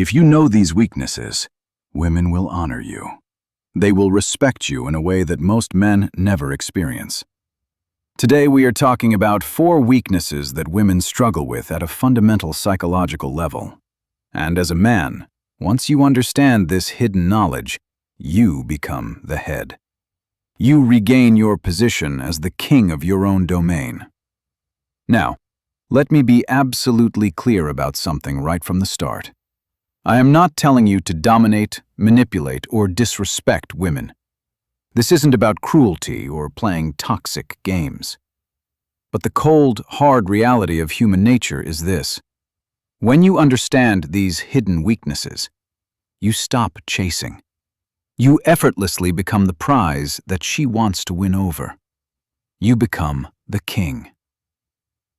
If you know these weaknesses, women will honor you. They will respect you in a way that most men never experience. Today we are talking about 4 weaknesses that women struggle with at a fundamental psychological level. And as a man, once you understand this hidden knowledge, you become the head. You regain your position as the king of your own domain. Now, let me be absolutely clear about something right from the start. I am not telling you to dominate, manipulate, or disrespect women. This isn't about cruelty or playing toxic games. But the cold, hard reality of human nature is this. When you understand these hidden weaknesses, you stop chasing. You effortlessly become the prize that she wants to win over. You become the king.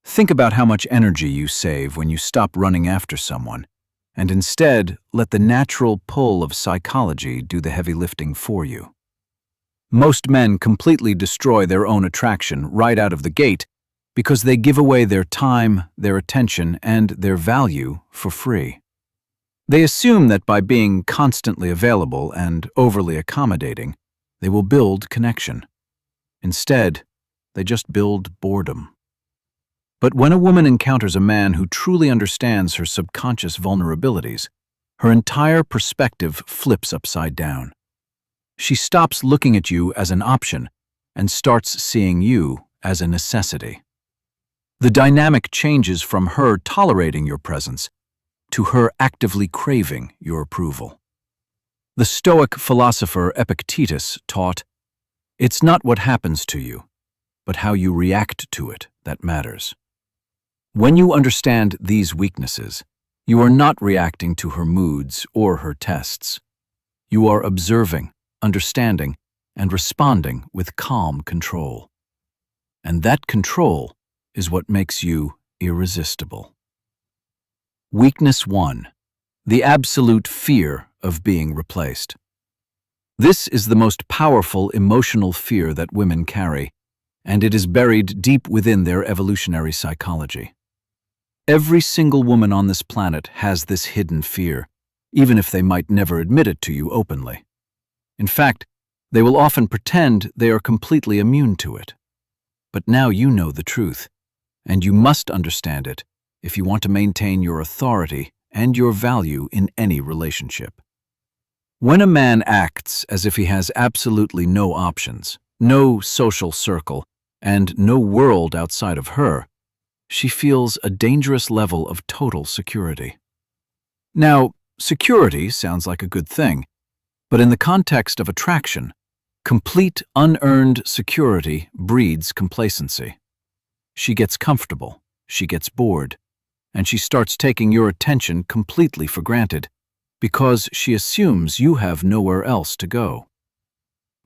Think about how much energy you save when you stop running after someone, and instead let the natural pull of psychology do the heavy lifting for you. Most men completely destroy their own attraction right out of the gate because they give away their time, their attention, and their value for free. They assume that by being constantly available and overly accommodating, they will build connection. Instead, they just build boredom. But when a woman encounters a man who truly understands her subconscious vulnerabilities, her entire perspective flips upside down. She stops looking at you as an option and starts seeing you as a necessity. The dynamic changes from her tolerating your presence to her actively craving your approval. The Stoic philosopher Epictetus taught, "It's not what happens to you, but how you react to it that matters." When you understand these weaknesses, you are not reacting to her moods or her tests. You are observing, understanding, and responding with calm control. And that control is what makes you irresistible. Weakness 1. The absolute fear of being replaced. This is the most powerful emotional fear that women carry, and it is buried deep within their evolutionary psychology. Every single woman on this planet has this hidden fear, even if they might never admit it to you openly. In fact, they will often pretend they are completely immune to it. But now you know the truth, and you must understand it if you want to maintain your authority and your value in any relationship. When a man acts as if he has absolutely no options, no social circle, and no world outside of her, she feels a dangerous level of total security. Now, security sounds like a good thing, but in the context of attraction, complete unearned security breeds complacency. She gets comfortable, she gets bored, and she starts taking your attention completely for granted because she assumes you have nowhere else to go.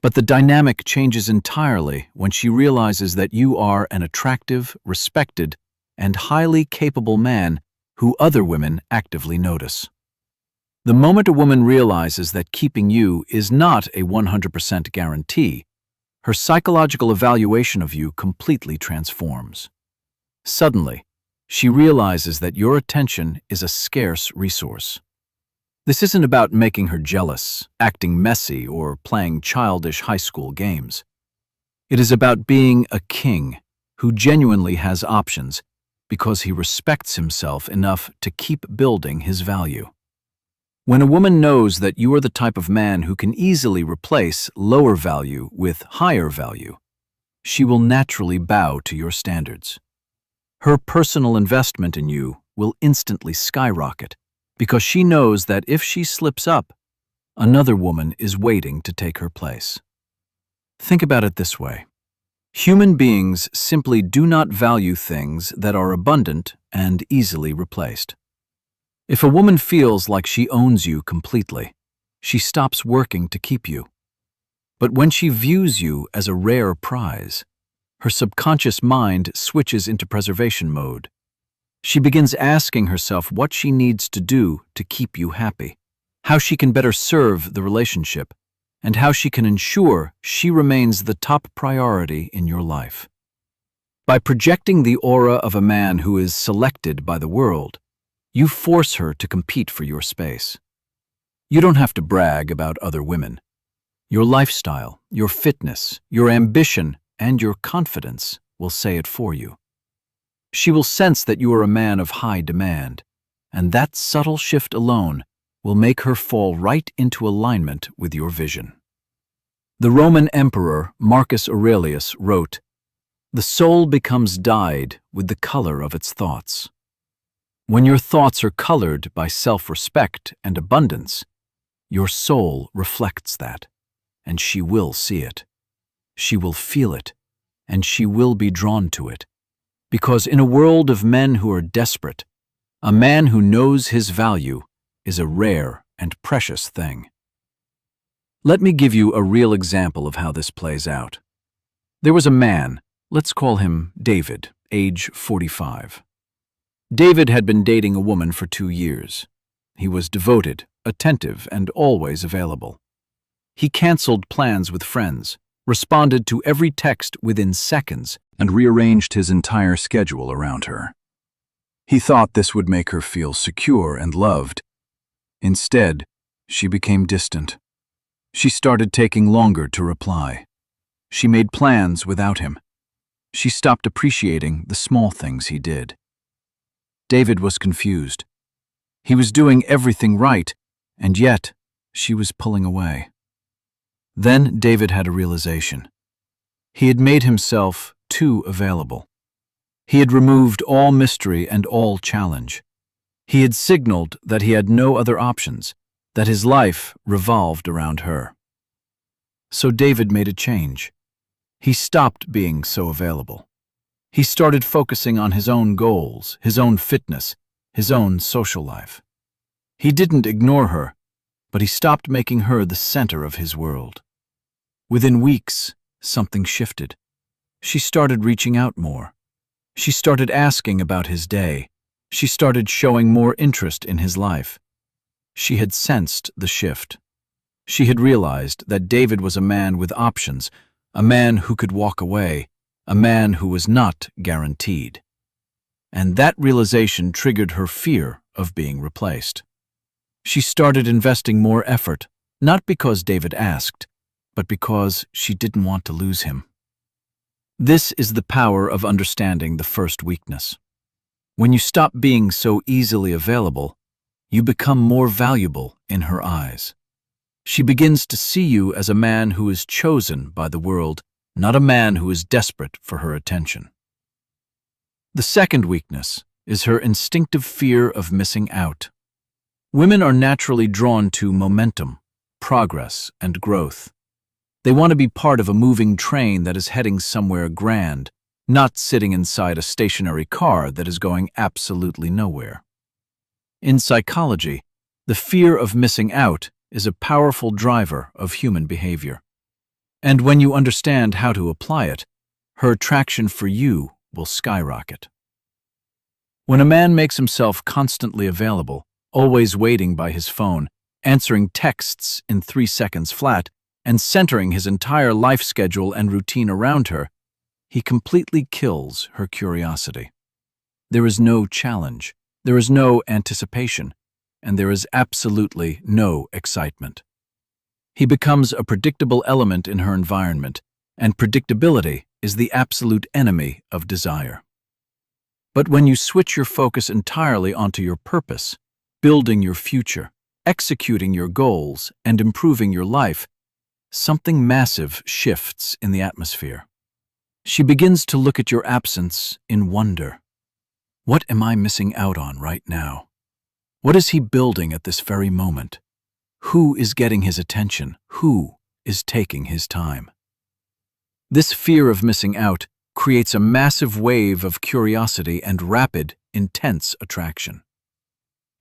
But the dynamic changes entirely when she realizes that you are an attractive, respected, and highly capable man who other women actively notice. The moment a woman realizes that keeping you is not a 100% guarantee, her psychological evaluation of you completely transforms. Suddenly, she realizes that your attention is a scarce resource. This isn't about making her jealous, acting messy, or playing childish high school games. It is about being a king who genuinely has options because he respects himself enough to keep building his value. When a woman knows that you are the type of man who can easily replace lower value with higher value, she will naturally bow to your standards. Her personal investment in you will instantly skyrocket because she knows that if she slips up, another woman is waiting to take her place. Think about it this way. Human beings simply do not value things that are abundant and easily replaced. If a woman feels like she owns you completely, she stops working to keep you. But when she views you as a rare prize, her subconscious mind switches into preservation mode. She begins asking herself what she needs to do to keep you happy, how she can better serve the relationship, and how she can ensure she remains the top priority in your life. By projecting the aura of a man who is selected by the world, You force her to compete for your space. You don't have to brag about other women. Your lifestyle, your fitness, your ambition, and your confidence will say it for you. She will sense that you are a man of high demand, and that subtle shift alone will make her fall right into alignment with your vision. The Roman Emperor Marcus Aurelius wrote, "The soul becomes dyed with the color of its thoughts." When your thoughts are colored by self-respect and abundance, your soul reflects that, and she will see it. She will feel it, and she will be drawn to it. Because in a world of men who are desperate, a man who knows his value is a rare and precious thing. Let me give you a real example of how this plays out. There was a man, let's call him David, age 45. David had been dating a woman for 2 years. He was devoted, attentive, and always available. He canceled plans with friends, responded to every text within seconds, and rearranged his entire schedule around her. He thought this would make her feel secure and loved. Instead, she became distant. She started taking longer to reply. She made plans without him. She stopped appreciating the small things he did. David was confused. He was doing everything right, and yet she was pulling away. Then David had a realization. He had made himself too available. He had removed all mystery and all challenge. He had signaled that he had no other options, that his life revolved around her. So David made a change. He stopped being so available. He started focusing on his own goals, his own fitness, his own social life. He didn't ignore her, but he stopped making her the center of his world. Within weeks, something shifted. She started reaching out more. She started asking about his day. She started showing more interest in his life. She had sensed the shift. She had realized that David was a man with options, a man who could walk away, a man who was not guaranteed. And that realization triggered her fear of being replaced. She started investing more effort, not because David asked, but because she didn't want to lose him. This is the power of understanding the first weakness. When you stop being so easily available, you become more valuable in her eyes. She begins to see you as a man who is chosen by the world, not a man who is desperate for her attention. The second weakness is her instinctive fear of missing out. Women are naturally drawn to momentum, progress, and growth. They want to be part of a moving train that is heading somewhere grand, not sitting inside a stationary car that is going absolutely nowhere. In psychology, the fear of missing out is a powerful driver of human behavior. And when you understand how to apply it, her attraction for you will skyrocket. When a man makes himself constantly available, always waiting by his phone, answering texts in 3 seconds flat, and centering his entire life schedule and routine around her, he completely kills her curiosity. There is no challenge, there is no anticipation, and there is absolutely no excitement. He becomes a predictable element in her environment, and predictability is the absolute enemy of desire. But when you switch your focus entirely onto your purpose, building your future, executing your goals, and improving your life, something massive shifts in the atmosphere. She begins to look at your absence in wonder. What am I missing out on right now? What is he building at this very moment? Who is getting his attention? Who is taking his time? This fear of missing out creates a massive wave of curiosity and rapid, intense attraction.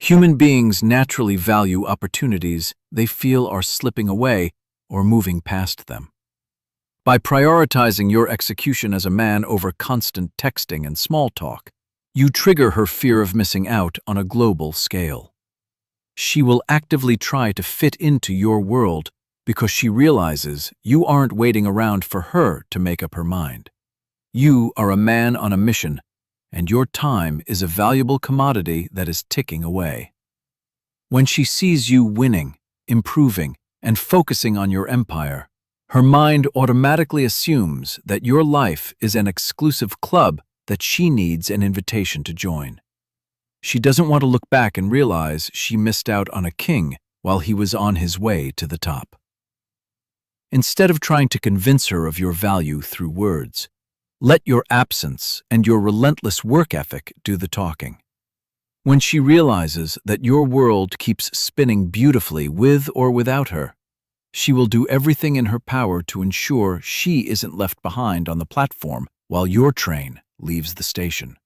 Human beings naturally value opportunities they feel are slipping away or moving past them. By prioritizing your execution as a man over constant texting and small talk, you trigger her fear of missing out on a global scale. She will actively try to fit into your world because she realizes you aren't waiting around for her to make up her mind. You are a man on a mission, and your time is a valuable commodity that is ticking away. When she sees you winning, improving, and focusing on your empire, her mind automatically assumes that your life is an exclusive club that she needs an invitation to join. She doesn't want to look back and realize she missed out on a king while he was on his way to the top. Instead of trying to convince her of your value through words, let your absence and your relentless work ethic do the talking. When she realizes that your world keeps spinning beautifully with or without her, she will do everything in her power to ensure she isn't left behind on the platform while your train leaves the station.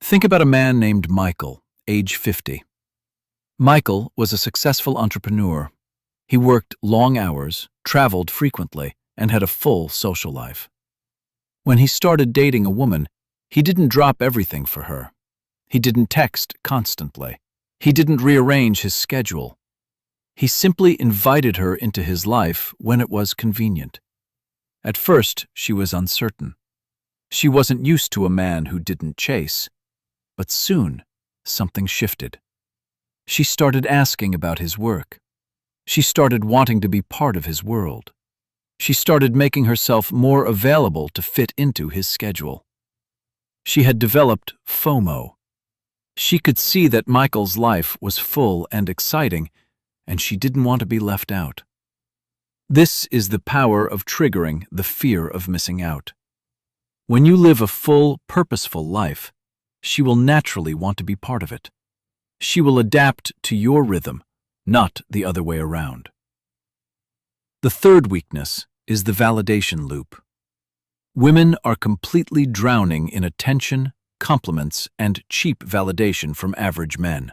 Think about a man named Michael, age 50. Michael was a successful entrepreneur. He worked long hours, traveled frequently, and had a full social life. When he started dating a woman, he didn't drop everything for her. He didn't text constantly. He didn't rearrange his schedule. He simply invited her into his life when it was convenient. At first, she was uncertain. She wasn't used to a man who didn't chase. But soon, something shifted. She started asking about his work. She started wanting to be part of his world. She started making herself more available to fit into his schedule. She had developed FOMO. She could see that Michael's life was full and exciting, and she didn't want to be left out. This is the power of triggering the fear of missing out. When you live a full, purposeful life, she will naturally want to be part of it. She will adapt to your rhythm, not the other way around. The third weakness is the validation loop. Women are completely drowning in attention, compliments, and cheap validation from average men.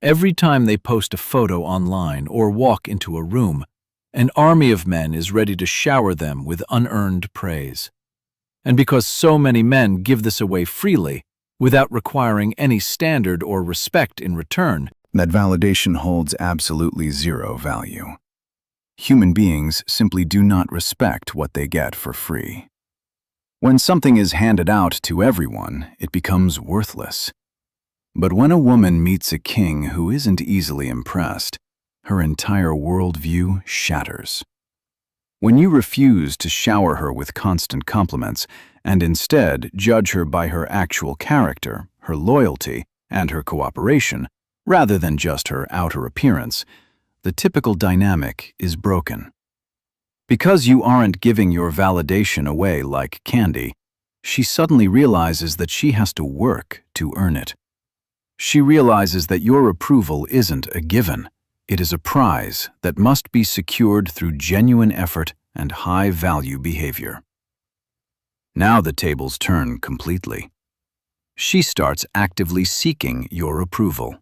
Every time they post a photo online or walk into a room, an army of men is ready to shower them with unearned praise. And because so many men give this away freely, without requiring any standard or respect in return, that validation holds absolutely zero value. Human beings simply do not respect what they get for free. When something is handed out to everyone, it becomes worthless. But when a woman meets a king who isn't easily impressed, her entire worldview shatters. When you refuse to shower her with constant compliments and instead judge her by her actual character, her loyalty, and her cooperation, rather than just her outer appearance, the typical dynamic is broken. Because you aren't giving your validation away like candy, she suddenly realizes that she has to work to earn it. She realizes that your approval isn't a given. It is a prize that must be secured through genuine effort and high-value behavior. Now the tables turn completely. She starts actively seeking your approval.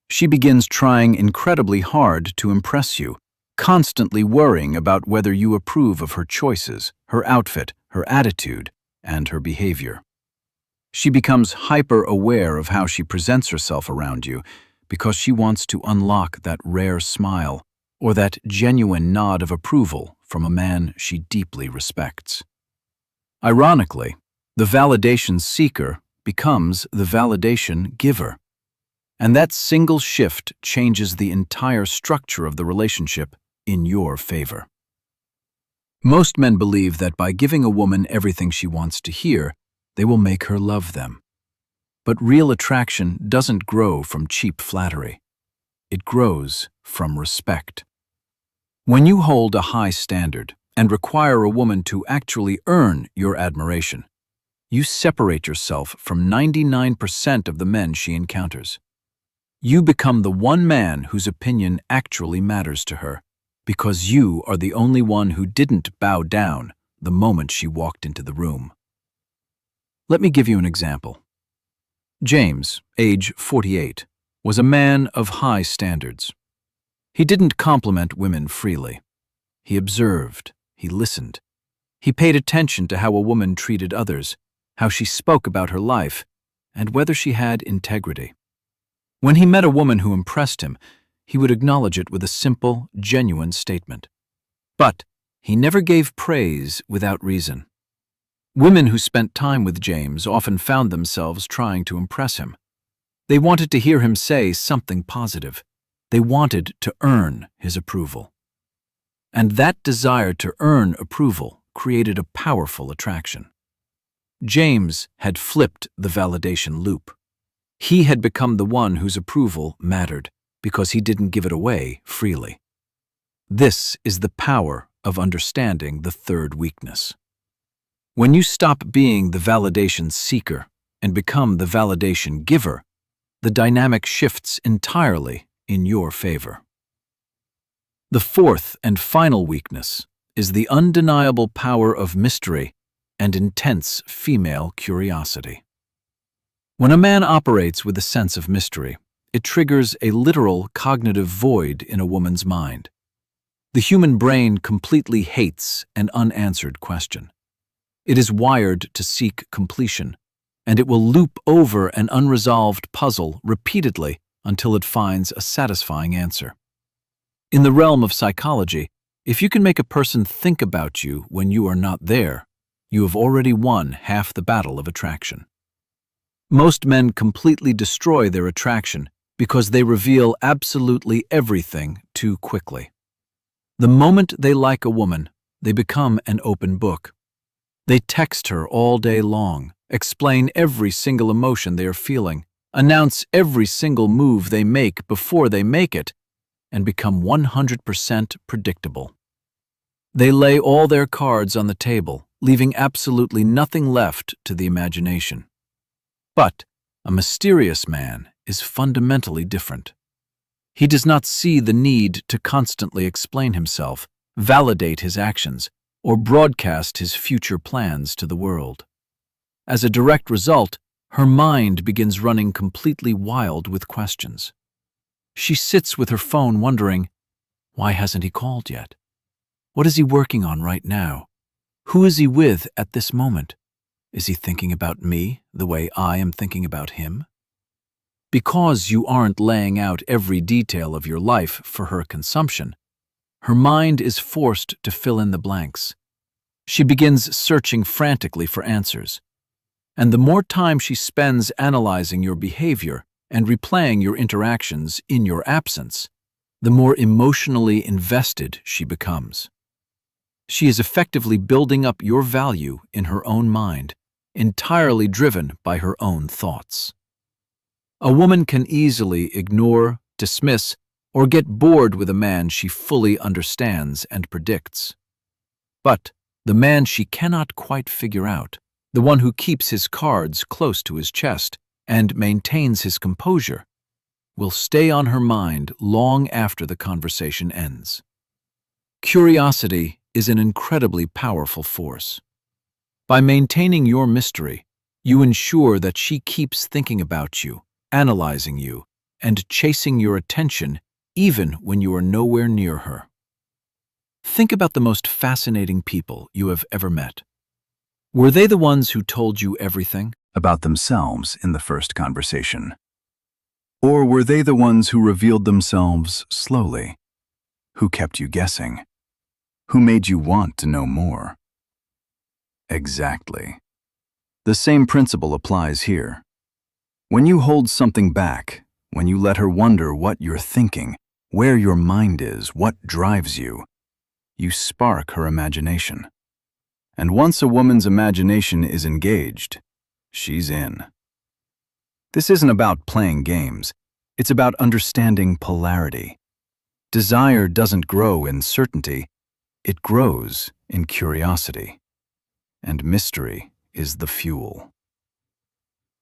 She begins trying incredibly hard to impress you, constantly worrying about whether you approve of her choices, her outfit, her attitude, and her behavior. She becomes hyper-aware of how she presents herself around you because she wants to unlock that rare smile or that genuine nod of approval from a man she deeply respects. Ironically, the validation seeker becomes the validation giver. And that single shift changes the entire structure of the relationship in your favor. Most men believe that by giving a woman everything she wants to hear, they will make her love them. But real attraction doesn't grow from cheap flattery. It grows from respect. When you hold a high standard and require a woman to actually earn your admiration, you separate yourself from 99% of the men she encounters. You become the one man whose opinion actually matters to her, because you are the only one who didn't bow down the moment she walked into the room. Let me give you an example. James, age 48, was a man of high standards. He didn't compliment women freely. He observed, he listened. He paid attention to how a woman treated others, how she spoke about her life, and whether she had integrity. When he met a woman who impressed him, he would acknowledge it with a simple, genuine statement. But he never gave praise without reason. Women who spent time with James often found themselves trying to impress him. They wanted to hear him say something positive. They wanted to earn his approval. And that desire to earn approval created a powerful attraction. James had flipped the validation loop. He had become the one whose approval mattered because he didn't give it away freely. This is the power of understanding the third weakness. When you stop being the validation seeker and become the validation giver, the dynamic shifts entirely in your favor. The fourth and final weakness is the undeniable power of mystery and intense female curiosity. When a man operates with a sense of mystery, it triggers a literal cognitive void in a woman's mind. The human brain completely hates an unanswered question. It is wired to seek completion, and it will loop over an unresolved puzzle repeatedly until it finds a satisfying answer. In the realm of psychology, if you can make a person think about you when you are not there, you have already won half the battle of attraction. Most men completely destroy their attraction because they reveal absolutely everything too quickly. The moment they like a woman, they become an open book. They text her all day long, explain every single emotion they are feeling, announce every single move they make before they make it, and become 100% predictable. They lay all their cards on the table, leaving absolutely nothing left to the imagination. But a mysterious man is fundamentally different. He does not see the need to constantly explain himself, validate his actions, or broadcast his future plans to the world. As a direct result, her mind begins running completely wild with questions. She sits with her phone wondering, why hasn't he called yet? What is he working on right now? Who is he with at this moment? Is he thinking about me the way I am thinking about him? Because you aren't laying out every detail of your life for her consumption, her mind is forced to fill in the blanks. She begins searching frantically for answers. And the more time she spends analyzing your behavior and replaying your interactions in your absence, the more emotionally invested she becomes. She is effectively building up your value in her own mind, entirely driven by her own thoughts. A woman can easily ignore, dismiss, or get bored with a man she fully understands and predicts. But the man she cannot quite figure out, the one who keeps his cards close to his chest and maintains his composure, will stay on her mind long after the conversation ends. Curiosity is an incredibly powerful force. By maintaining your mystery, you ensure that she keeps thinking about you, analyzing you, and chasing your attention even when you are nowhere near her. Think about the most fascinating people you have ever met. Were they the ones who told you everything About themselves in the first conversation? Or were they the ones who revealed themselves slowly, who kept you guessing, who made you want to know more? Exactly. The same principle applies here. When you hold something back, when you let her wonder what you're thinking, where your mind is, what drives you, you spark her imagination. And once a woman's imagination is engaged, she's in. This isn't about playing games. It's about understanding polarity. Desire doesn't grow in certainty. It grows in curiosity. And mystery is the fuel.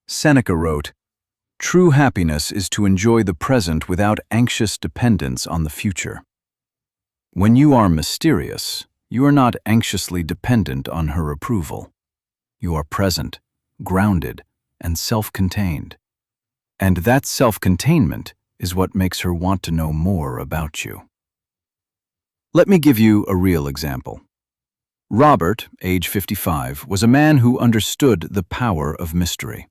Seneca wrote, "True happiness is to enjoy the present without anxious dependence on the future." When you are mysterious, you are not anxiously dependent on her approval. You are present, grounded, and self-contained. And that self-containment is what makes her want to know more about you. Let me give you a real example. Robert, age 55, was a man who understood the power of mystery.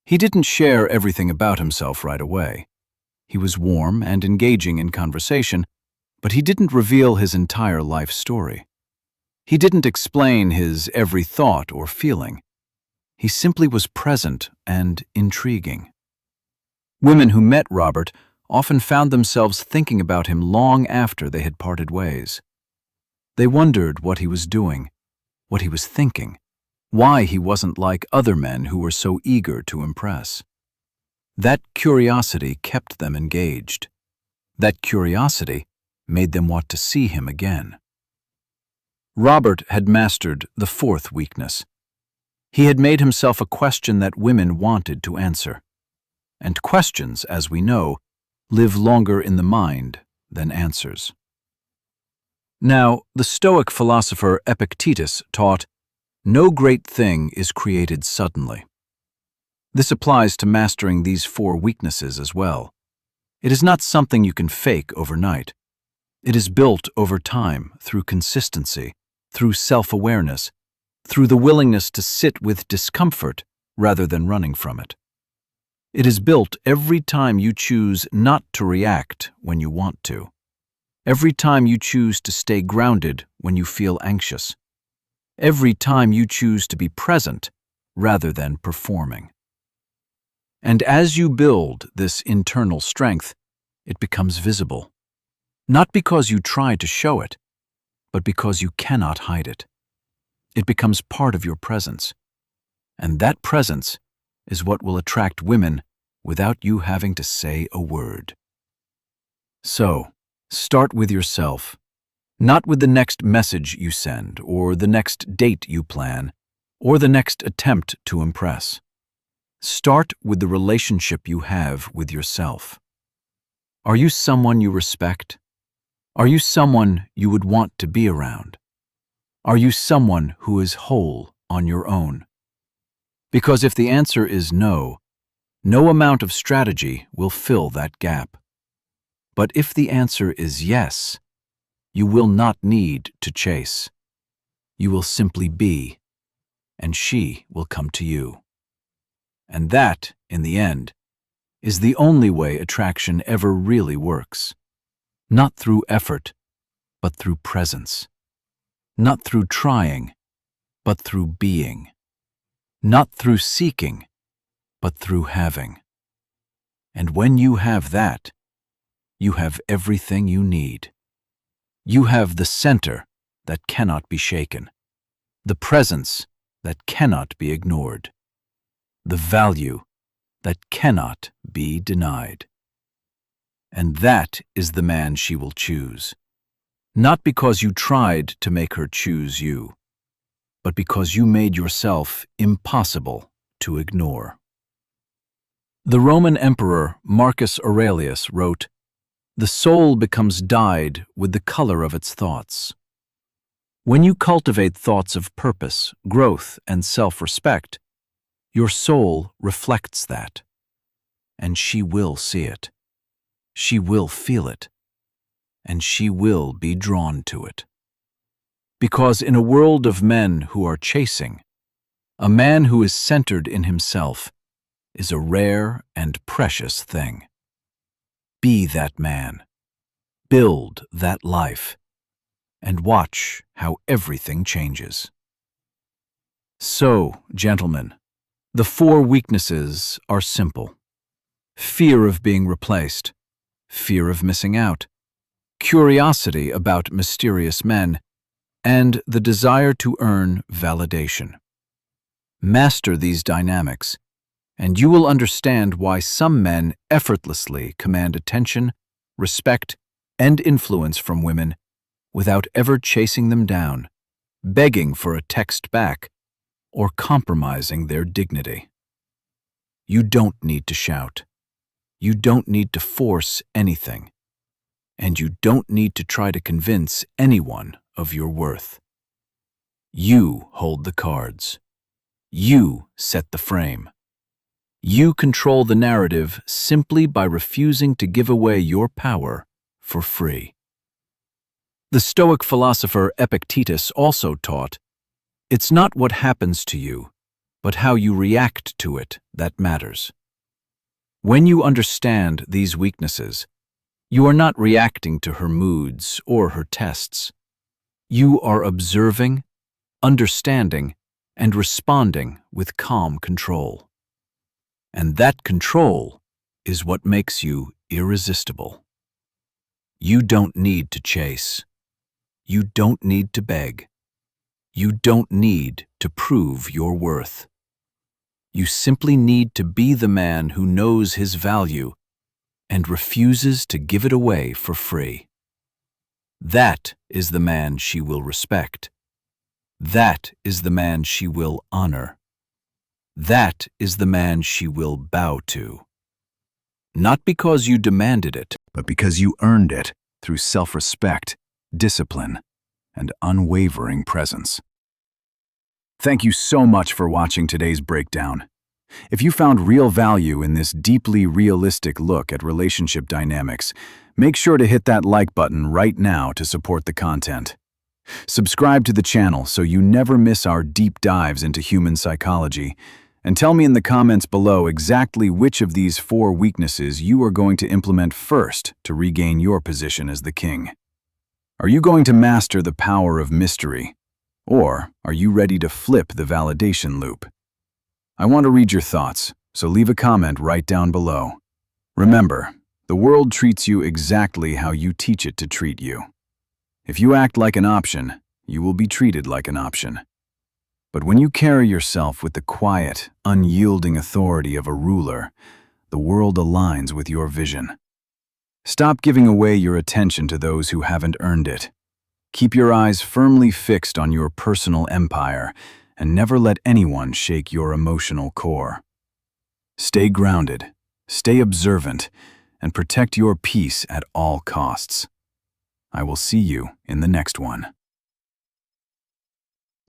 He didn't share everything about himself right away. He was warm and engaging in conversation, but he didn't reveal his entire life story. He didn't explain his every thought or feeling. He simply was present and intriguing. Women who met Robert often found themselves thinking about him long after they had parted ways. They wondered what he was doing, what he was thinking, why he wasn't like other men who were so eager to impress. That curiosity kept them engaged. That curiosity made them want to see him again. Robert had mastered the fourth weakness. He had made himself a question that women wanted to answer. And questions, as we know, live longer in the mind than answers. Now, the Stoic philosopher Epictetus taught, "No great thing is created suddenly." This applies to mastering these four weaknesses as well. It is not something you can fake overnight. It is built over time through consistency, through self-awareness, through the willingness to sit with discomfort rather than running from it. It is built every time you choose not to react when you want to, every time you choose to stay grounded when you feel anxious, every time you choose to be present rather than performing. And as you build this internal strength, it becomes visible, not because you try to show it, but because you cannot hide it. It becomes part of your presence, and that presence is what will attract women without you having to say a word. So, start with yourself, not with the next message you send, or the next date you plan, or the next attempt to impress. Start with the relationship you have with yourself. Are you someone you respect? Are you someone you would want to be around? Are you someone who is whole on your own? Because if the answer is no, no amount of strategy will fill that gap. But if the answer is yes, you will not need to chase. You will simply be, and she will come to you. And that, in the end, is the only way attraction ever really works. Not through effort, but through presence. Not through trying, but through being. Not through seeking, but through having. And when you have that, you have everything you need. You have the center that cannot be shaken, the presence that cannot be ignored, the value that cannot be denied. And that is the man she will choose, not because you tried to make her choose you, but because you made yourself impossible to ignore. The Roman Emperor Marcus Aurelius wrote, "The soul becomes dyed with the color of its thoughts." When you cultivate thoughts of purpose, growth, and self-respect, your soul reflects that, and she will see it. She will feel it, and she will be drawn to it. Because in a world of men who are chasing, a man who is centered in himself is a rare and precious thing. Be that man, build that life, and watch how everything changes. So, gentlemen, the four weaknesses are simple: fear of being replaced, fear of missing out, curiosity about mysterious men, and the desire to earn validation. Master these dynamics, and you will understand why some men effortlessly command attention, respect, and influence from women without ever chasing them down, begging for a text back, or compromising their dignity. You don't need to shout. You don't need to force anything. And you don't need to try to convince anyone of your worth. You hold the cards. You set the frame. You control the narrative simply by refusing to give away your power for free. The Stoic philosopher Epictetus also taught, "It's not what happens to you, but how you react to it that matters." When you understand these weaknesses, you are not reacting to her moods or her tests. You are observing, understanding, and responding with calm control. And that control is what makes you irresistible. You don't need to chase. You don't need to beg. You don't need to prove your worth. You simply need to be the man who knows his value and refuses to give it away for free. That is the man she will respect. That is the man she will honor. That is the man she will bow to. Not because you demanded it, but because you earned it through self-respect, discipline, and unwavering presence. Thank you so much for watching today's breakdown. If you found real value in this deeply realistic look at relationship dynamics, make sure to hit that like button right now to support the content. Subscribe to the channel so you never miss our deep dives into human psychology, and tell me in the comments below exactly which of these 4 weaknesses you are going to implement first to regain your position as the king. Are you going to master the power of mystery? Or are you ready to flip the validation loop? I want to read your thoughts, so leave a comment right down below. Remember, the world treats you exactly how you teach it to treat you. If you act like an option, you will be treated like an option. But when you carry yourself with the quiet, unyielding authority of a ruler, the world aligns with your vision. Stop giving away your attention to those who haven't earned it. Keep your eyes firmly fixed on your personal empire, and never let anyone shake your emotional core. Stay grounded, stay observant, and protect your peace at all costs. I will see you in the next one.